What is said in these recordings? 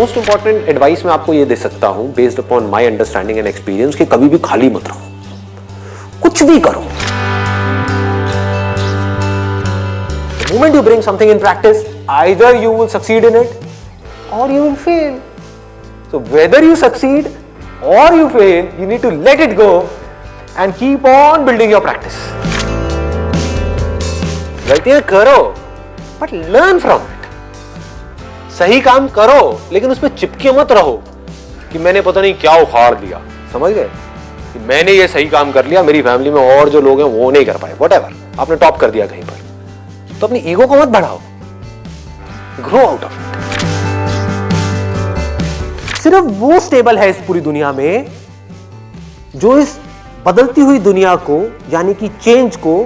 Most important advice मैं आपको ये दे सकता हूं based upon my understanding and experience कि कभी भी खाली मत रहो, कुछ भी करो। The moment you bring something in practice, either you will succeed in it or you will fail. So whether you succeed or you fail, you need to let it go and keep on building your practice. गलतियां करो but learn from it. सही काम करो लेकिन उसमें चिपके मत रहो कि मैंने पता नहीं क्या उखाड़ दिया, समझ गए, कि मैंने ये सही काम कर लिया, मेरी फैमिली में और जो लोग हैं वो नहीं कर पाए, व्हाटएवर, आपने टॉप कर दिया कहीं पर, तो अपनी ईगो को मत बढ़ाओ, ग्रो आउट ऑफ इट। सिर्फ वो स्टेबल है इस पूरी दुनिया में जो इस बदलती हुई दुनिया को यानी कि चेंज को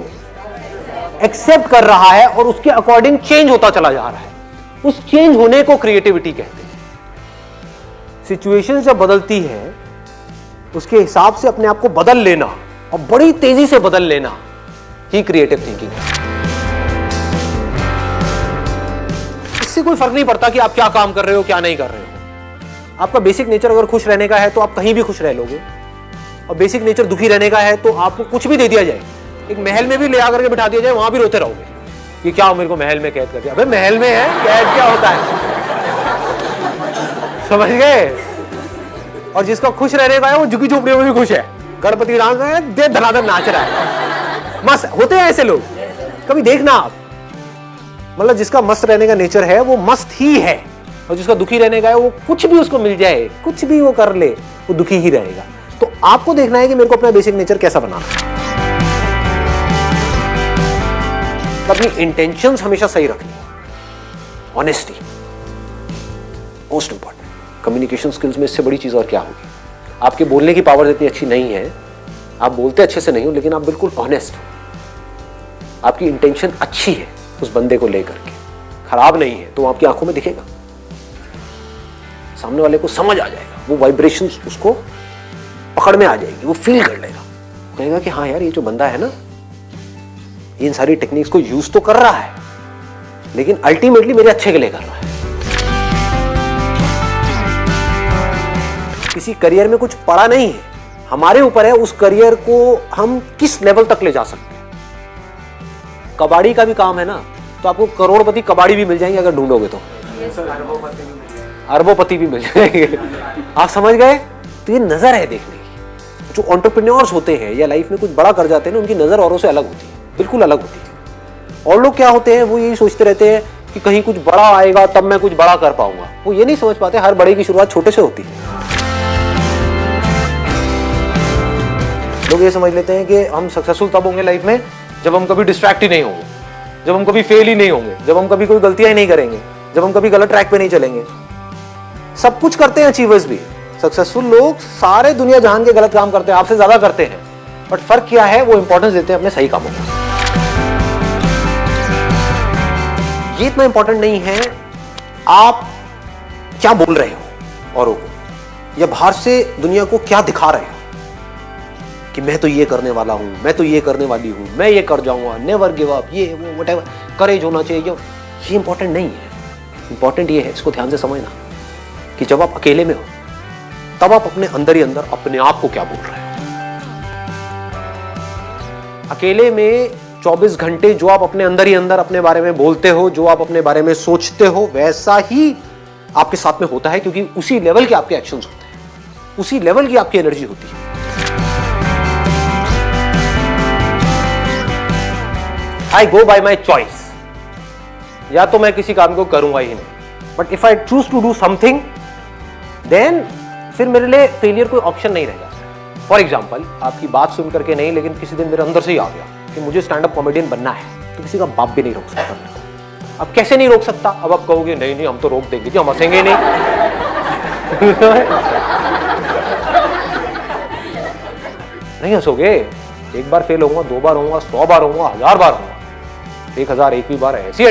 एक्सेप्ट कर रहा है और उसके अकॉर्डिंग चेंज होता चला जा रहा है। उस चेंज होने को क्रिएटिविटी कहते हैं। सिचुएशन जब बदलती है उसके हिसाब से अपने आप को बदल लेना और बड़ी तेजी से बदल लेना ही क्रिएटिव थिंकिंग है। इससे कोई फर्क नहीं पड़ता कि आप क्या काम कर रहे हो क्या नहीं कर रहे हो। आपका बेसिक नेचर अगर खुश रहने का है तो आप कहीं भी खुश रह लोगे, और बेसिक नेचर दुखी रहने का है तो आपको कुछ भी दे दिया जाए, एक महल में भी ले आकर के बिठा दिया जाए, वहां भी रोते रहोगे कि क्या मेरे को महल में कैद कर दिया। अबे महल में है, कैद क्या होता है, समझ गए। और जिसका खुश रहने का है वो झुकी झोपड़ियों में भी खुश है, गणपति डांस है, दे धनाधन नाच रहा है, मस्त होते हैं ऐसे लोग, कभी देखना आप। मतलब जिसका मस्त रहने का नेचर है वो मस्त ही है, और जिसका दुखी रहने का है वो कुछ भी उसको मिल जाए, कुछ भी वो कर ले, वो दुखी ही रहेगा। तो आपको देखना है कि मेरे को अपना बेसिक नेचर कैसा बनाना है। अपनी इंटेंशंस हमेशा सही रखनी, honesty most important. Communication skills में इससे बड़ी चीज और क्या होगी। आपके बोलने की पावर इतनी अच्छी नहीं है, आप बोलते अच्छे से नहीं हो, लेकिन आप बिल्कुल ऑनेस्ट हो, आपकी इंटेंशन अच्छी है उस बंदे को लेकर के, खराब नहीं है, तो आपकी आंखों में दिखेगा, सामने वाले को समझ आ जाएगा, वो वाइब्रेशंस उसको पकड़ में आ जाएगी, वो फील कर लेगा, कहेगा कि हाँ यार ये जो बंदा है ना इन सारी टेक्निक्स को यूज तो कर रहा है लेकिन अल्टीमेटली मेरे अच्छे के लिए कर रहा है। किसी करियर में कुछ पड़ा नहीं है, हमारे ऊपर है उस करियर को हम किस लेवल तक ले जा सकते हैं। कबाड़ी का भी काम है ना, तो आपको करोड़पति कबाड़ी भी मिल जाएंगे अगर ढूंढोगे तो, अरबोपति भी मिल जाएंगे, आप समझ गए। तो ये नजर है देखने की। जो एंटरप्रेन्योर्स होते हैं या लाइफ में कुछ बड़ा कर जाते हैं ना, उनकी नजर औरों से अलग होती है, बिल्कुल अलग होती है। और लोग क्या होते हैं, वो यही सोचते रहते हैं कि कहीं कुछ बड़ा आएगा तब मैं कुछ बड़ा कर पाऊंगा। वो ये नहीं समझ पाते हर बड़े की शुरुआत छोटे से होती है। लोग ये समझ लेते हैं कि हम सक्सेसफुल तब होंगे लाइफ में जब हम कभी डिस्ट्रैक्ट ही नहीं होंगे, जब हम कभी फेल ही नहीं होंगे, जब हम कभी कोई गलतियां ही नहीं करेंगे, जब हम कभी गलत ट्रैक पे नहीं चलेंगे। सब कुछ करते हैं अचीवर्स भी, सक्सेसफुल लोग सारे दुनिया जहान के गलत काम करते हैं, आपसे ज्यादा करते हैं, बट फर्क क्या है, वो इंपॉर्टेंस देते हैं अपने सही कामों को। ये इतना इंपॉर्टेंट नहीं है आप क्या बोल रहे हो औरों को, या बाहर से दुनिया को क्या दिखा रहे हो कि मैं तो ये करने वाला हूं, मैं तो ये करने वाली हूं, मैं ये कर जाऊंगा, नेवर गिव अप, ये वो व्हाटएवर, करेज होना चाहिए। ये इंपॉर्टेंट नहीं है। इंपॉर्टेंट ये है, इसको ध्यान से समझना, कि जब आप अकेले में हो तब आप अपने अंदर ही अंदर अपने आप को क्या बोल रहे हो। अकेले में 24 घंटे जो आप अपने अंदर ही अंदर अपने बारे में बोलते हो, जो आप अपने बारे में सोचते हो, वैसा ही आपके साथ में होता है, क्योंकि उसी लेवल के आपके एक्शंस होते हैं, उसी लेवल की आपकी एनर्जी होती है। आई गो बाय माई चॉइस, या तो मैं किसी काम को करूंगा ही नहीं, but if I choose to do something then फिर मेरे लिए फेलियर कोई ऑप्शन नहीं रहेगा। फॉर एग्जाम्पल, आपकी बात सुन करके नहीं, लेकिन किसी दिन मेरे अंदर से ही आ गया कि मुझे स्टैंड अप कॉमेडियन बनना है, तो किसी का बाप भी नहीं रोक सकता। अब कैसे नहीं रोक सकता, अब आप कहोगे नहीं नहीं हम तो रोक देंगे जी, हम हंसेंगे नहीं। नहीं हंसोगे, एक बार फेल होऊंगा, 2 बार होऊंगा, 100 बार होऊंगा, 1000 बार होऊंगा, 1001वीं बार ऐसी